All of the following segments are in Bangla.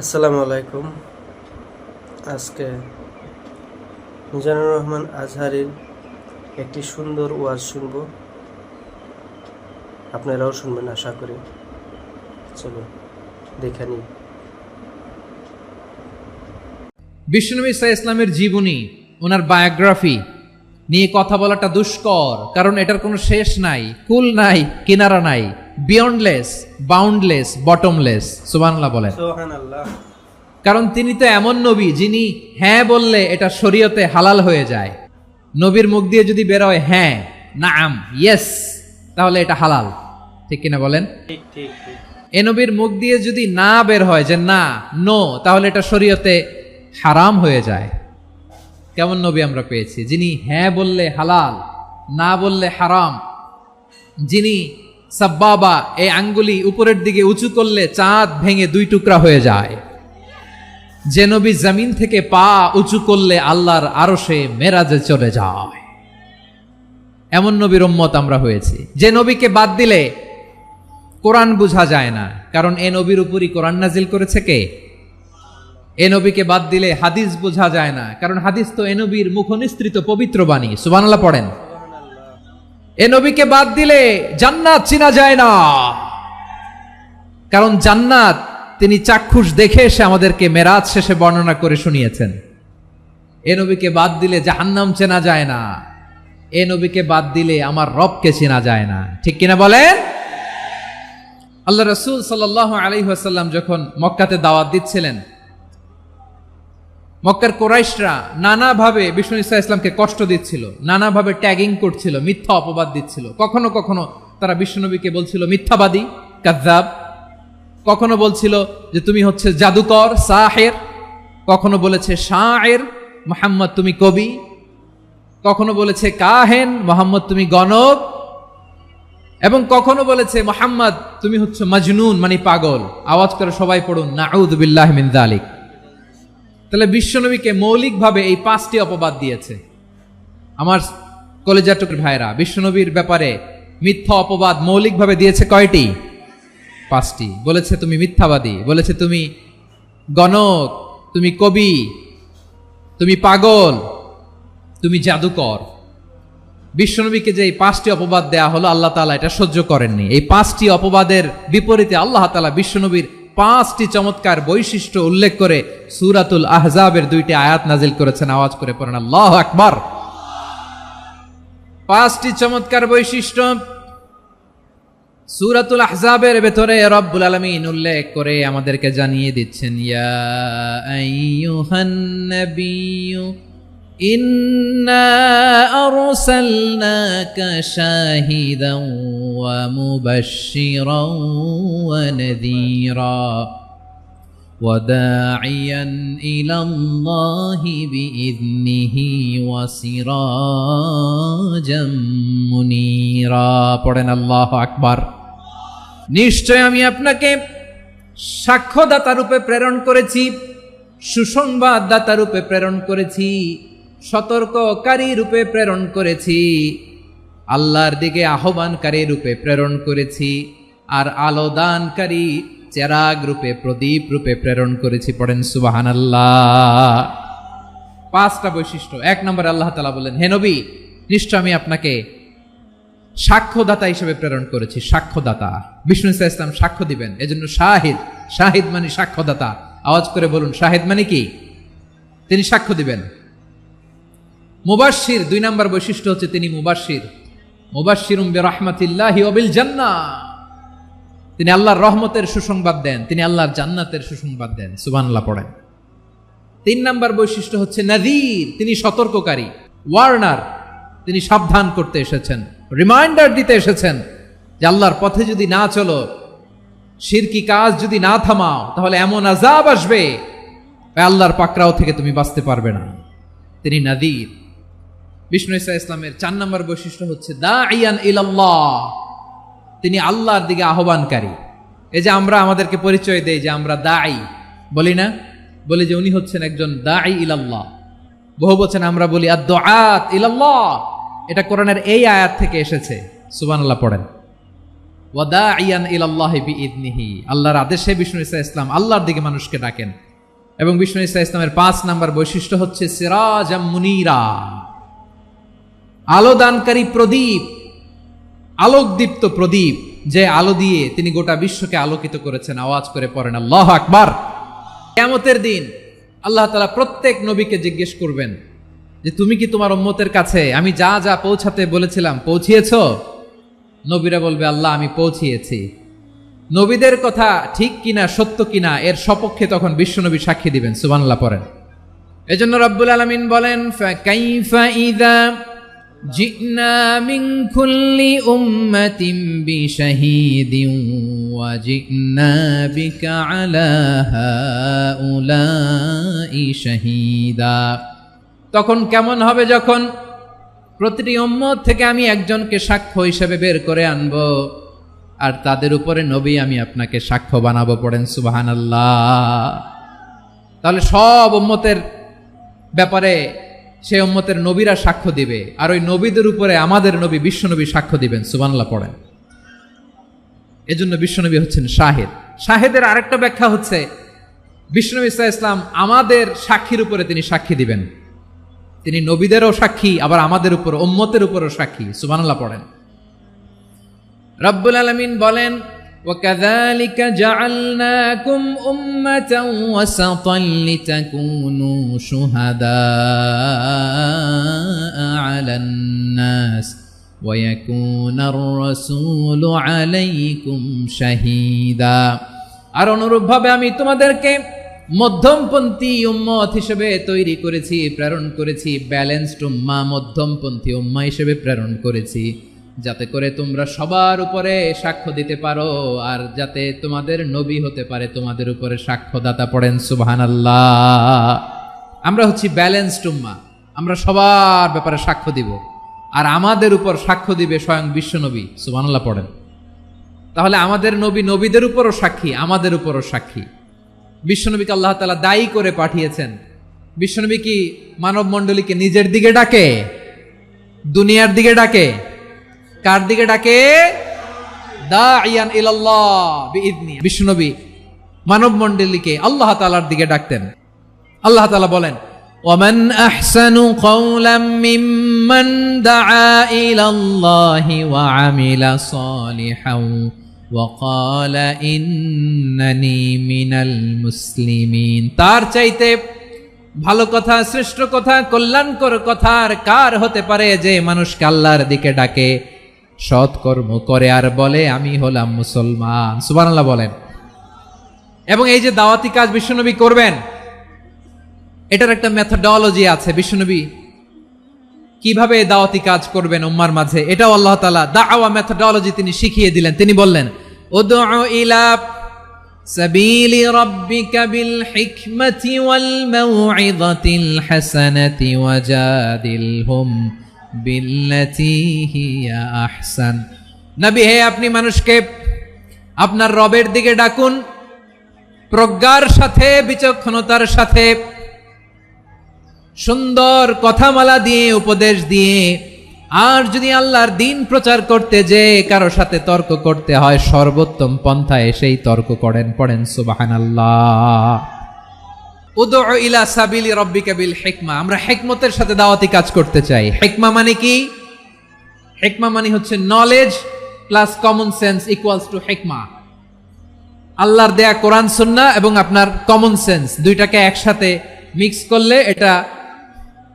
আসসালামু আলাইকুম। আজকে মিজানুর রহমান আজহারীর একটি সুন্দর ওয়াজ শুনব, আপনারাও শুনবেন আশা করি। চলো দেখে নিই। বিশ্বনবী সাল্লাল্লাহু আলাইহি ইসলামের জীবনী, ওনার বায়োগ্রাফি নিয়ে কথা বলাটা দুষ্কর, কারণ এটার কোনো শেষ নাই, কুল নাই, কিনারা নাই, বিয়ন্ডলেস, বাউন্ডলেস, বটমলেস। সুবহানাল্লাহ বলেন। সুবহানাল্লাহ। কারণ তিনি তো এমন নবী যিনি হ্যাঁ বললে এটা শরীয়তে হালাল হয়ে যায়। নবীর মুখ দিয়ে যদি বের হয় হ্যাঁ, নাম, ইয়েস, তাহলে এটা হালাল। ঠিক কিনা বলেন? ঠিক ঠিক ঠিক। এ নবীর মুখ দিয়ে যদি না বের হয় যে না, নো, তাহলে এটা শরীয়তে হারাম হয়ে যায়। কেমন নবী আমরা পেয়েছি, যিনি হ্যাঁ বললে হালাল, না বললে হারাম, যিনি সাব্বাবা, এই আঙ্গুলি উপরের দিকে উঁচু করলে চাঁদ ভেঙে দুই টুকরা হয়ে যায়, যে নবী জমিন থেকে পা উঁচু করলে আল্লাহর আরশে মেরাজে চলে যায়, এমন নবীর উম্মত আমরা হয়েছি। যে নবীকে বাদ দিলে কোরআন বুঝা যায় না, কারণ এ নবীর উপরই কোরআন নাজিল করেছে কে? এ নবীকে বাদ দিলে হাদিস বোঝা যায় না, কারণ হাদিস তো এ নবীর মুখনিসৃত পবিত্র বাণী। সুবহানাল্লাহ পড়েন। এ নবীকে বাদ দিলে জান্নাত চিনা যায় না, কারণ জান্নাত তিনি চাক্ষুষ দেখে এসে আমাদেরকে মেরাজ শেষে বর্ণনা করে শুনিয়েছেন। এ নবীকে বাদ দিলে জাহান্নাম চেনা যায় না, এ নবীকে বাদ দিলে আমার রবকে চেনা যায় না। ঠিক কিনা বলেন? আল্লাহ রাসূল সাল্লাল্লাহু আলাইহি ওয়াসাল্লাম যখন মক্কাতে দাওয়াত দিচ্ছিলেন, মক্কার কুরাইশরা নানাভাবে বিষ্ণু ঈসা ইসলামকে কষ্ট দিচ্ছিল, নানাভাবে ট্যাগিং করছিল, মিথ্যা অপবাদ দিচ্ছিল। কখনো কখনো তারা বিশ্বনবীকে বলছিল মিথ্যাবাদী, কাযযাব। কখনো বলছিল যে তুমি হচ্ছে জাদুকর, সাহের। কখনো বলেছে শায়ের, মুহাম্মদ তুমি কবি। কখনো বলেছে কাহেন, মুহাম্মদ তুমি গণক। এবং কখনো বলেছে মুহাম্মদ তুমি হচ্ছে মাজনুন, মানে পাগল। আওয়াজ করে সবাই পড়ুন নাউযু বিল্লাহি মিন যালিক। তাহলে বিশ্বনবীকে মৌলিকভাবে এই 5টি অপবাদ দিয়েছে। আমার কলেজার টুকরো ভাইরা, বিশ্বনবীর ব্যাপারে মিথ্যা অপবাদ মৌলিকভাবে দিয়েছে কয়টি? 5টি। বলেছে তুমি মিথ্যাবাদী, বলেছে তুমি গণক, তুমি কবি, তুমি পাগল, তুমি জাদুকর। বিশ্বনবীকে যে এই 5টি অপবাদ দেয়া হলো, আল্লাহ তাআলা এটা সহ্য করেননি। এই 5টি অপবাদের বিপরীতে আল্লাহ তাআলা বিশ্বনবীর 5টি চমৎকার বৈশিষ্ট্য উল্লেখ করে সূরাতুল আহজাবের 2টি আয়াত নাজিল করেছেন। আওয়াজ করে পড়েন আল্লাহু আকবার। 5টি চমৎকার বৈশিষ্ট্য সূরাতুল আহজাবের ভেতরে রব্বুল আলামিন উল্লেখ করে আমাদেরকে জানিয়ে দিচ্ছেন, ইয়া আইয়ুহান নাবিয়্যু ইন্না আরসালনাকা শাহিদান ওয়া মুবাশশিরান ওয়া নাযীরা ওয়া দাঈয়ান ইলাল্লাহি বিইذনিহি ওয়া সিরাজাম মুনীরা। পড়েন আল্লাহু আকবার। নিশ্চয় আমি আপনাকে সাক্ষ্যদাতা রূপে প্রেরণ করেছি, সুসংবাদদাতা রূপে প্রেরণ করেছি, সতর্ককারী রূপে প্রেরণ করেছি, আল্লাহর দিকে আহ্বানকারী রূপে প্রেরণ করেছি, আর আলোদানকারী চেরাগ রূপে, প্রদীপ রূপে প্রেরণ করেছি। পড়েন সুবহানাল্লাহ। 5টা বৈশিষ্ট্য। 1 নম্বরে আল্লাহ তাআলা বলেন, হে নবী, নিশ্চয় আমি আপনাকে সাক্ষ্যদাতা হিসেবে প্রেরণ করেছি। সাক্ষ্যদাতা, বিষ্ণু ঈসা ইসলাম সাক্ষ্য দিবেন, এজন্য শাহিদ। শাহিদ মানে সাক্ষ্যদাতা। আওয়াজ করে বলুন, শাহিদ মানে কি? তিনি সাক্ষ্য দিবেন। মুবাশশির, 2 নম্বর বৈশিষ্ট্য হচ্ছে তিনি মুবাশশির। মুবাশশিরুম বিরাহমাতিল্লাহি ওয়া বিল জান্নাহ। তিনি আল্লাহর রহমতের সুসংবাদ দেন, তিনি আল্লাহর জান্নাতের সুসংবাদ দেন। সুবহানাল্লাহ পড়েন। 3 নম্বর বৈশিষ্ট্য হচ্ছে নাযীর, তিনি সতর্ককারী, ওয়ার্নার। তিনি সাবধান করতে এসেছেন, রিমাইন্ডার দিতে এসেছেন যে আল্লাহর পথে যদি না চলো, শিরকি কাজ যদি না থামাও, তাহলে এমন আযাব আসবে আল্লাহর পাকড়াও থেকে তুমি বাঁচতে পারবে না। তিনি নাযীর। বিষ্ণু ঈসা ইসলামের 4 নম্বর বৈশিষ্ট্য হচ্ছে দাঈয়ান ইলাল্লাহ, তিনি আল্লাহর দিকে আহ্বানকারী। এই যে আমরা আমাদেরকে পরিচয় দেই যে আমরা দাঈ, বলি না? বলি যে উনি হচ্ছেন একজন দাঈ ইলাল্লাহ। বহু বচন আমরা বলি আদ-দুআত ইলাল্লাহ। এটা কোরআনের এই আয়াত থেকে এসেছে। সুবহানাল্লাহ পড়েন। ওয়া দাঈয়ান ইলাল্লাহি বিইذনিহি, আল্লাহর আদেশে বিষ্ণু ঈসা ইসলাম আল্লাহর দিকে মানুষকে ডাকেন। এবং বিষ্ণু ঈসা ইসলামের 5 নাম্বার বৈশিষ্ট্য হচ্ছে সিরাজাম মুনীরা, আলো দানকারী প্রদীপ, আলোকদীপ্ত প্রদীপ, যে আলো দিয়ে তিনি গোটা বিশ্বকে আলোকিত করেছেন। আওয়াজ করে পড়েন আল্লাহু আকবার। কিয়ামতের দিন আল্লাহ তাআলা প্রত্যেক নবীকে জিজ্ঞেস করবেন যে তুমি কি তোমার উম্মতের কাছে আমি যা যা পৌঁছাতে বলেছিলাম পৌঁছিয়েছো? নবীরা বলবে আল্লাহ আমি পৌঁছিয়েছি। নবীদের কথা ঠিক কিনা সত্য কিনা এর সপক্ষে তখন বিশ্বনবী সাক্ষী দিবেন। সুবহানাল্লাহ পড়েন। এজন্য রব্বুল আলামিন বলেন ফাকাইফা ইযা জিনা মিন কুল্লি উম্মাতিন বিশাহীদিন ওয়া জিনা বিকা আলা হাউলাই শাহীদা। তখন কেমন হবে যখন প্রতিটি উম্মত থেকে আমি একজনকে সাক্ষ্য হিসেবে বের করে আনবো, আর তাদের উপরে নবী আমি আপনাকে সাক্ষ্য বানাবো। পড়েন সুবহানাল্লাহ। তাহলে সব উম্মতের ব্যাপারে সেই উম্মতের নবীরা সাক্ষ্য দিবে, আর ওই নবীদের উপরে আমাদের নবী বিশ্বনবী সাক্ষ্য দিবেন। সুবহানাল্লাহ পড়েন। এজন্য বিশ্বনবী হচ্ছেন শাহিদ। শাহিদের আরেকটা ব্যাখ্যা হচ্ছে বিশ্বনবী সাল্লাল্লাহু আলাইহি ওয়াসাল্লাম আমাদের সাক্ষীর উপরে তিনি সাক্ষী দিবেন। তিনি নবীদেরও সাক্ষী, আবার আমাদের উপর উম্মতের উপরও সাক্ষী। সুবহানাল্লাহ পড়েন। রব্বুল আলামিন বলেন وَكَذَلِكَ جَعَلْنَاكُمْ أُمَّةً وَسَطًا لِتَكُونُوا شُهَدَاءَ عَلَى النَّاسِ وَيَكُونَ الرَّسُولُ عَلَيْكُمْ شَهِيدًا। আর অনুরূপভাবে আমি তোমাদেরকে মধ্যমপন্থী উম্মত হিসেবে তৈরি করেছি, প্রেরণ করেছি। ব্যালেন্সড উম্মাহ, মধ্যমপন্থী উম্মাহ হিসেবে প্রেরণ করেছি, যাতে করে তোমরা সবার উপরে সাক্ষ্য দিতে পারো, আর যাতে তোমাদের নবী হতে পারে তোমাদের উপরে সাক্ষ্যদাতা। পড়েন সুবহানাল্লাহ। আমরা হচ্ছি ব্যালেন্সড উম্মাহ, আমরা সবার ব্যাপারে সাক্ষ্য দিব, আর আমাদের উপর সাক্ষ্য দিবে স্বয়ং বিশ্বনবী। সুবহানাল্লাহ পড়েন। তাহলে আমাদের নবী নবীদের উপরও সাক্ষী, আমাদের উপরও সাক্ষী। বিশ্বনবীকে আল্লাহ তাআলা দায়ী করে পাঠিয়েছেন। বিশ্বনবী কি মানব মণ্ডলীকে নিজের দিকে ডাকে? দুনিয়ার দিকে ডাকে? কার দিকে ডাকে? দাঈয়ান ইলাল্লাহ বিইذনি। বিশ্বনবী মানব মণ্ডলীকে আল্লাহ তাআলার দিকে ডাকতেন। আল্লাহ তাআলা বলেন ওয়ামান আহসানু কাওলাম মিম্মান দাআ ইলাল্লাহি ওয়া আমিলা সালিহান وقال إنني من المسلمين। তার চাইতে ভালো কথা, শ্রেষ্ঠ কথা, কল্যাণকর কথা আর কার হতে পারে যে মানুষকে আল্লাহর দিকে ডাকে, সৎকর্ম করে আর বলে আমি হলাম মুসলমান। সুবহানাল্লাহ বলেন। এবং এই যে দাওয়াতি কাজ বিশ্বনবী করবেন, এটার একটা মেথডোলজি আছে। বিশ্বনবী কিভাবে দাওয়াতি কাজ করবেন উম্মার মাঝে, এটাও আল্লাহ তাআলা দাওয়া মেথডোলজি তিনি শিখিয়ে দিলেন। তিনি বললেন উদউ ইলা সাবিলি রাব্বিকা বিল হিকমাতি ওয়াল মাউইযাতিল হাসানাতি ওয়াজাদিলহুম বিল্লাতী হিয়া আহসান। নবী হে, আপনি মানুষকে আপনার রবের দিকে ডাকুন প্রজ্ঞার সাথে, বিচক্ষণতার সাথে, সুন্দর কথামালা দিয়ে, উপদেশ দিয়ে। আর যদি আল্লাহর দ্বীন প্রচার করতে যে কারো সাথে তর্ক করতে হয়, সর্বোত্তম পন্থায় সেই তর্ক করেন। পড়েন সুবহানাল্লাহ। উদউ ইলা সাবিলি রাব্বিকা বিল হিকমা। আমরা হিকমতের সাথে দাওয়াতি কাজ করতে চাই। হিকমা মানে কি? হিকমা মানে হচ্ছে knowledge plus common sense equals to হিকমা। আল্লাহর দেয়া কোরআন সুন্নাহ এবং আপনার কমন সেন্স দুইটাকে একসাথে মিক্স করলে এটা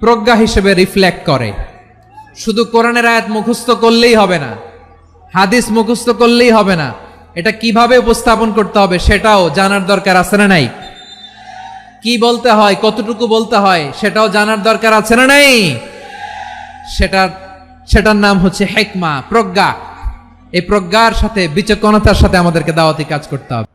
প্রজ্ঞা হিসেবে রিফ্লেক্ট করে। শুধু কোরআনের আয়াত মুখস্থ করলেই হবে না, হাদিস মুখস্থ করলেই হবে না, এটা কিভাবে উপস্থাপন করতে হবে সেটাও জানার দরকার আছে না নাই? কি বলতে হয়, কতটুকু বলতে হয় সেটাও জানার দরকার আছে না নাই? সেটার নাম হচ্ছে হিকমা, প্রজ্ঞা। এই প্রজ্ঞার সাথে, বিচক্ষণতার সাথে আমাদেরকে দাওয়াতি কাজ করতে হবে।